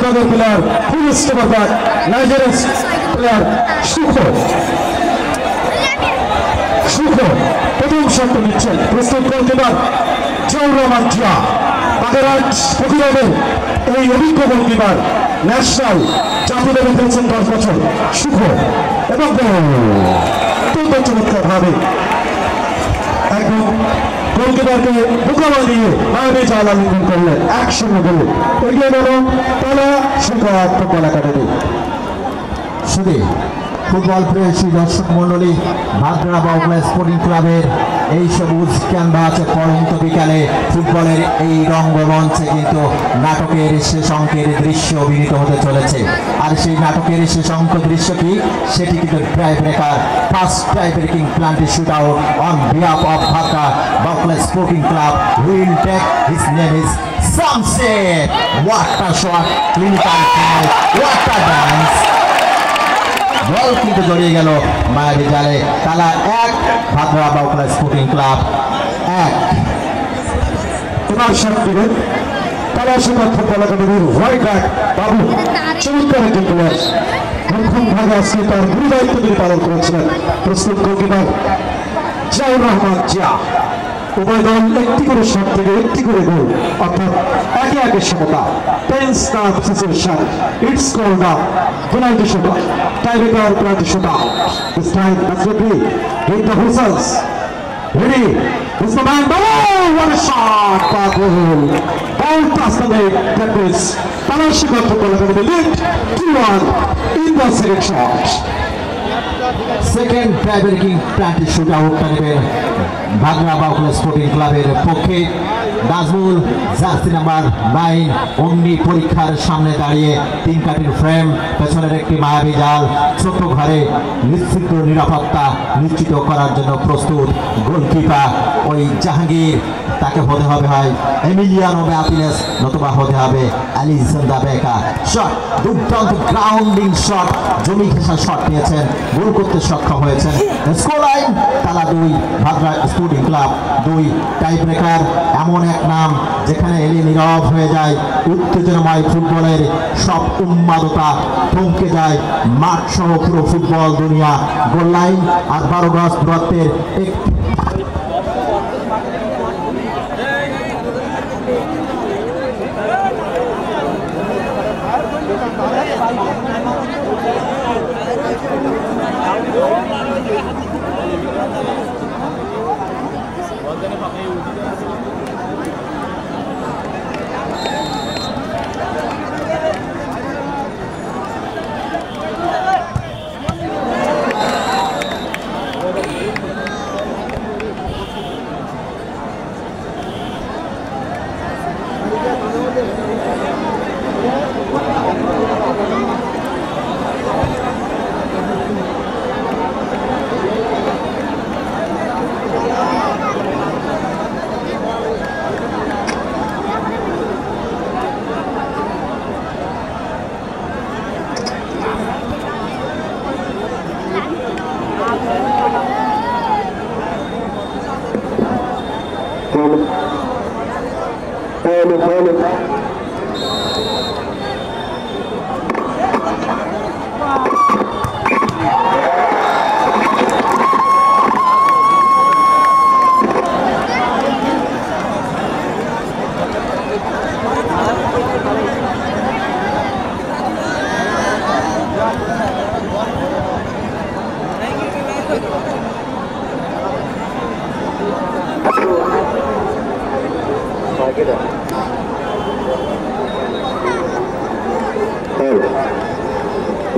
বিভাগের প্লেয়ার ফুল stepper back Nigerian player সুখ প্রথম শট নিচ্ছেন প্রস্তুত গোলকিপার জিয়াউর রহমান জিয়া বাগেরহাট প্রতিরোধের এই অভিজ্ঞ গোলকিপার ন্যাশনাল জাতীয় দলে খেলছেন 10 বছর সুখ এবং অত্যন্ত চমৎকার ভাবে একদম গোলকিপারকে মোকাবিলা দিয়ে মায়াবী জাল আলিঙ্গন করলেন 1-0 গোলে এগিয়ে গেল তালা শিক্ষা ফুটবল একাডেমি। শুধু ফুটবল প্রেমী দর্শক মন্ডলী ভাদ্রা বাউকলা স্পোর্টিং ক্লাবের এই সবুজ ক্যানভাসে পড়ন্ত বিকালে ফুটবলের এই রঙ্গমঞ্চে কিন্তু নাটকের শেষ অঙ্কের দৃশ্য অভিনীত হতে চলেছে। আর সেই নাটকের শেষ অঙ্ক দৃশ্য কি সেটি কিন্তু tie breaker first tie breaking penalty shoot out on behalf of Bhadra Baukala sporting club will take his name is Shamshed. What a shot, clinical flight, what a dance. Ball কিন্তু জড়িয়ে গেল মায়াবী জালে। তালা 1 ভাদ্রা বাউকলা স্পোর্টিং ক্লাব 1। তোমার সাথে তালা শিক্ষা ফুটবল একাডেমির রাইট ব্যাক বাবু চমৎকার একজন প্লেয়ার প্রথম ভাগে আজকে তার গুরু দায়িত্ব তিনি পালন করেছিলেন প্রস্তুত গোলকিপার জিয়াউর রহমান জিয়া। উভয় দল একটি করে শট থেকে একটি করে গোল অর্থাৎ একে সমতা টেন্স না situation it's called a penalty shoot tiebreaker penalty shoot this time that's referee hit the whistles ready is the man oh what a shot powerful ball past the leg that is Palashika football academy lead 2-1 in the second shot. Second tie breaking penalty shoot out নেবেন ভাদ্রা Baukala sporting ক্লাবের পক্ষে Nazmul jersey number 9 অগ্নি পরীক্ষার সামনে দাঁড়িয়ে 3 কাঠির frame পেছনের একটি মায়াবী জাল ছোট ঘরে নিশ্চিত নিরাপত্তা নিশ্চিত করার জন্য প্রস্তুত গোলকিপার ওই জাহাঙ্গীর। তাকে হতে হবে হয় এমিলিয়ানো ম্যাপিনেস নতুবা হতে হবে অ্যালিসন দা বেকা। শট দুর্দান্ত গ্রাউন্ডিং শট জমি ঘেঁষা শট নিয়েছেন গোল করতে সক্ষম হয়েছেন। স্কোর লাইন তালা 2 Bhadra sporting club 2। Tie breaker এমন এক নাম যেখানে এলে নীরব হয়ে যায় উত্তেজনাময় ফুটবলের সব উন্মাদতা থমকে যায় মাঠ সহ পুরো ফুটবল দুনিয়া। গোল লাইন আর 12 গজ দূরত্বের একটি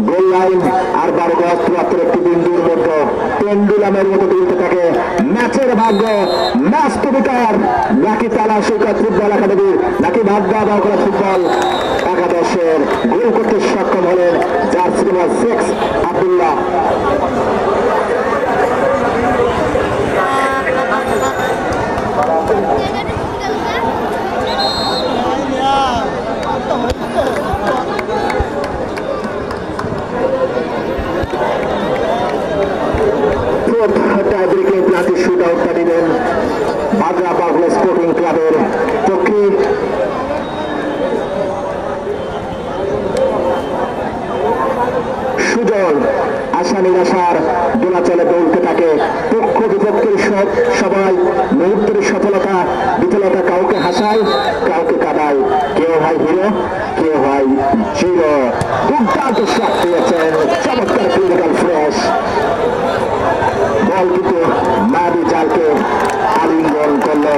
গোল লাইন আর 12 গজ দূরত্বের একটি বিন্দুর মধ্যে পেন্ডুলামের মতো দুলতে থাকে ম্যাচের ভাগ্য। ম্যাচ টু বিকার নাকি তালা শিক্ষা ফুটবল একাডেমি নাকি ভাদ্রা বাউকলা ফুটবল একাদশের গোল করতে সক্ষম হলেন জার্সি নাম্বার 6 আব্দুল্লাহ। শুট আউটটা দিবেন ভাদ্রা বাউকলা স্পোর্টিং ক্লাবের পক্ষে দুজন আশা নিরাশার দোলাচলে দৌড়তে থাকে। পক্ষ বিপক্ষের সবাই মুহূর্তের সফলতা বিফলতা কাউকে হাসায় কাউকে কাঁদায়। কেউ হয় হিরো কেউ হয় জিরো। দুর্দান্ত শট দিয়েছেন, চমৎকার ক্লিনিক্যাল ফ্রেশ বল কিন্তু মাদি জালকে আলিঙ্গন করলো।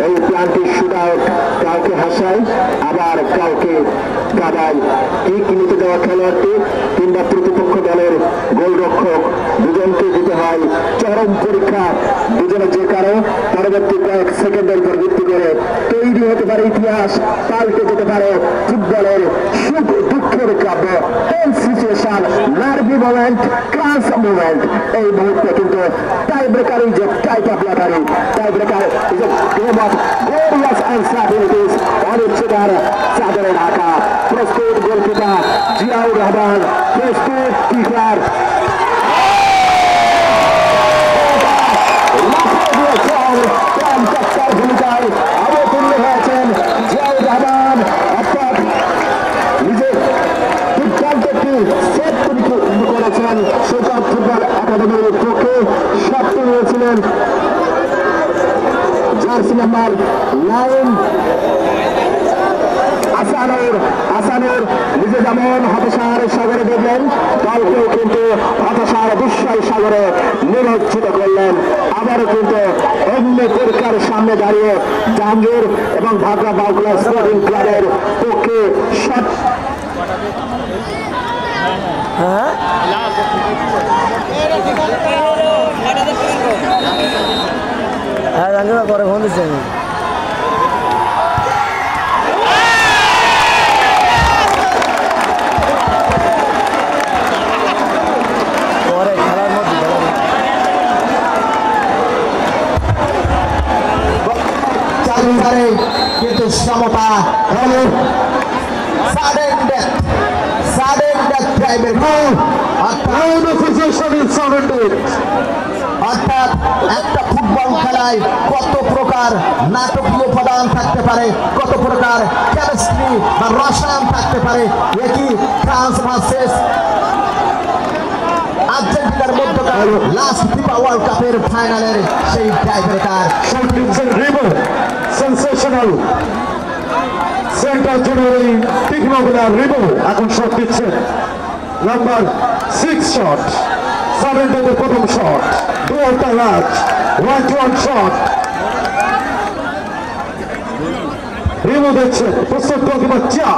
এই প্লান্টির শুট আউট কাউকে হাসায় আবার কাউকে কাঁদায়। কিক নিতে দেওয়া খেলোয়াড়টি কিংবা প্রতিপক্ষ দলের গোলরক্ষক দুজনকে দিতে হয় চরম পরীক্ষা। দুজনে যে কারো পরবর্তী কয়েক সেকেন্ডের উপর ভিত্তি করে তৈরি হতে পারে ইতিহাস, পাল্টে যেতে পারে ফুটবলের সুখ দুঃখের কাব্য। Situation, nervy moment, class moment. এই মুহূর্তে কিন্তু tie breaker is a type of lottery. Tie breaker is a game of glorious uncertainties. অনিশ্চিতার চাদরে ঢাকা। প্রস্তুত গোলকিপার জিয়াউর রহমান, প্রস্তুত কিপার ভূমিকায় অবতীর্ণ হয়েছেন জিয়াউর রহমান। অর্থাৎ নিজের দুর্দান্ত একটি সেট করেছেন সৈকত ফুটবল একাডেমির পক্ষে। শটটি নিয়েছিলেন জার্সি নাম্বার 9 আসানুর। নিজে যেমন হতাশার সাগরে দেখলেন, দলকেও কিন্তু হতাশার বিস্ময় সাগরে নিমজ্জিত করলেন। আবারও কিন্তু অগ্নি পরীক্ষার সামনে দাঁড়িয়ে জাহাঙ্গীর এবং ভাগড়া বাউকুলা স্পোর্টিং ক্লাবের পক্ষে শট করে ফোন দিচ্ছি আমি। পরে খেলার মধ্যে কিন্তু সমতা অর্থাৎ একটা ফুটবল খেলায় কত প্রকার নাটকীয় উপাদান থাকতে পারে, কত প্রকার কেমিস্ট্রি বা রসায়ন থাকতে পারে। একই ফ্রান্স ভার্সেস আর্জেন্টিনার মধ্যকার লাস্ট ফিফা ওয়ার্ল্ড কাপের ফাইনালের সেই টাইব্রেকার। সেন্সেশনাল সেন্টার জেনারেল তীক্ষ্ণগুলা রিবো এখন শট দিচ্ছেন। নাম্বার 6 শট, 7 প্রথম শট, 2 ম্যাচ 1-1 শট। রিবো দেখছেন, প্রস্তুত গোলকিপার চা।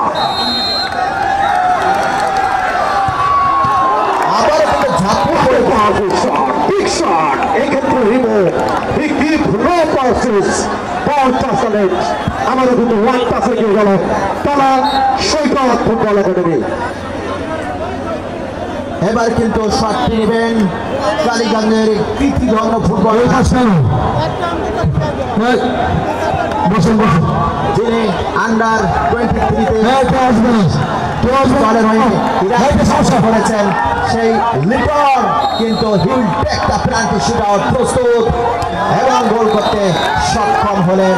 আবার কিন্তু ঝাঁপুরে powerful shot, big shot. এক্ষেত্রে Ribo he give no passes, ball passes। আমাদের কিন্তু 1 পাসে গিয়ে গেল তারা সৈকত ফুটবল একাডেমি। এবার কিন্তু শটটি নেবেন কালীগঞ্জের কৃতিধন্য ফুটবল যিনি আন্ডার 23-তে দলের হয়ে করেছেন সেই লিটন, কিন্তু হিল টেকটা পেনাল্টি শুট আউট প্রস্তুত এবং গোল করতে সক্ষম হলেন।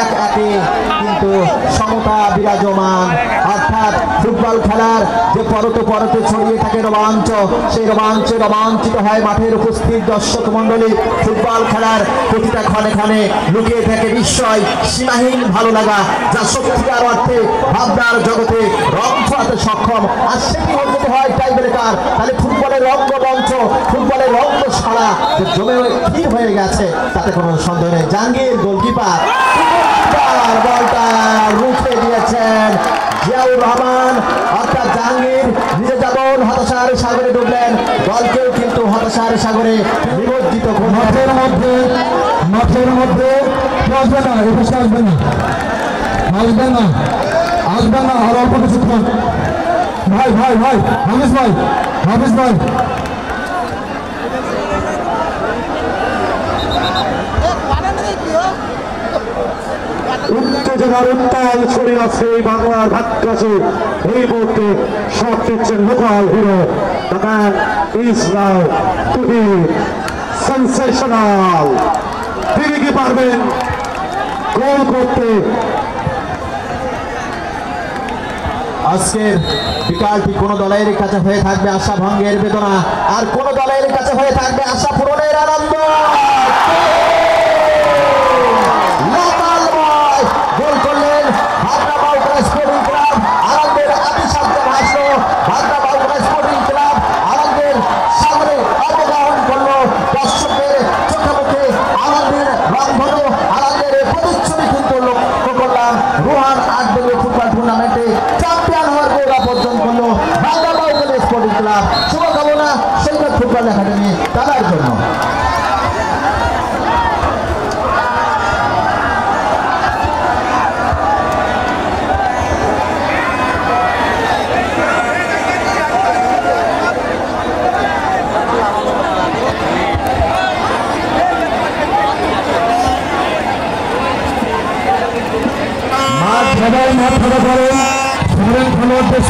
1-1 কিন্তু সমতা বিরাজমান। অর্থাৎ ফুটবল খেলার যে পরতে পরতে ছড়িয়ে থাকে রোমাঞ্চ, সেই রোমাঞ্চে রোমাঞ্চিত হয় মাঠের উপস্থিত দর্শক মন্ডলী। ফুটবল খেলার প্রতিটা ক্ষণে ক্ষণে লুকিয়ে থাকে বিস্ময়, সীমাহীন ভালো লাগা, যা সত্যিকার অর্থে ভাবনার জগতে রং ছড়াতে সক্ষম। আর সেটি হতে হয় টাইব্রেকার। তাহলে ফুটবলের রঙ্গমঞ্চ, ফুটবলের রঙ্গশালা যে জমে স্থির হয়ে গেছে তাতে কোনো সন্দেহ নেই। জাহাঙ্গীর গোলকিপার বলটা রুখে দিয়েছেন জিয়াউর রহমান। অর্থাৎ জাহাঙ্গীর নিজে যেমন হতাশার সাগরে ডুবলেন, দলকেও কিন্তু হতাশার সাগরে নিমজ্জিত করলেন। মাঠের মধ্যে আসবে না, এপাশে আসবে না, আসবে না আর অল্প কিছুক্ষণ। ভাই হাফিজ ভাই উত্তেজনার উত্তাল ছড়িয়ে আছে বাংলার ভাগ্যে। এই মুহূর্তে শট দিচ্ছেন local hero, the man is now to be sensational. তিনি কি পারবেন গোল করতে? আজকের বিকালটি কোন দলের কাছে হয়ে থাকবে আশা ভঙ্গের বেদনা, আর কোন দলের কাছে হয়ে থাকবে আশা পূরণের আনন্দ। গোল করলেন ভাগনা বাউকড়া স্পোর্টিং ক্লাব, আনন্দের আতিশব্দ ভাসল। ভাগনা বাউকড়া স্পোর্টিং ক্লাব আনন্দের সামনে অবগাহন করলো। দর্শকদের চোখে মুখে আনন্দের রংধনু, আনন্দের প্রতিচ্ছবি কিন্তু লক্ষ্য করলাম। রোহান ৮ দলীয় ফুটবল টুর্নামেন্টে চ্যাম্পিয়ন হওয়ার গৌরব অর্জন করলো ভাগনা বাউকড়া স্পোর্টিং ক্লাব। শুভকামনা সৈকত ফুটবল একাডেমি তাদের জন্য। মাঠ খেলায় মাঠ খেলা করেন খেলোয়াড়দের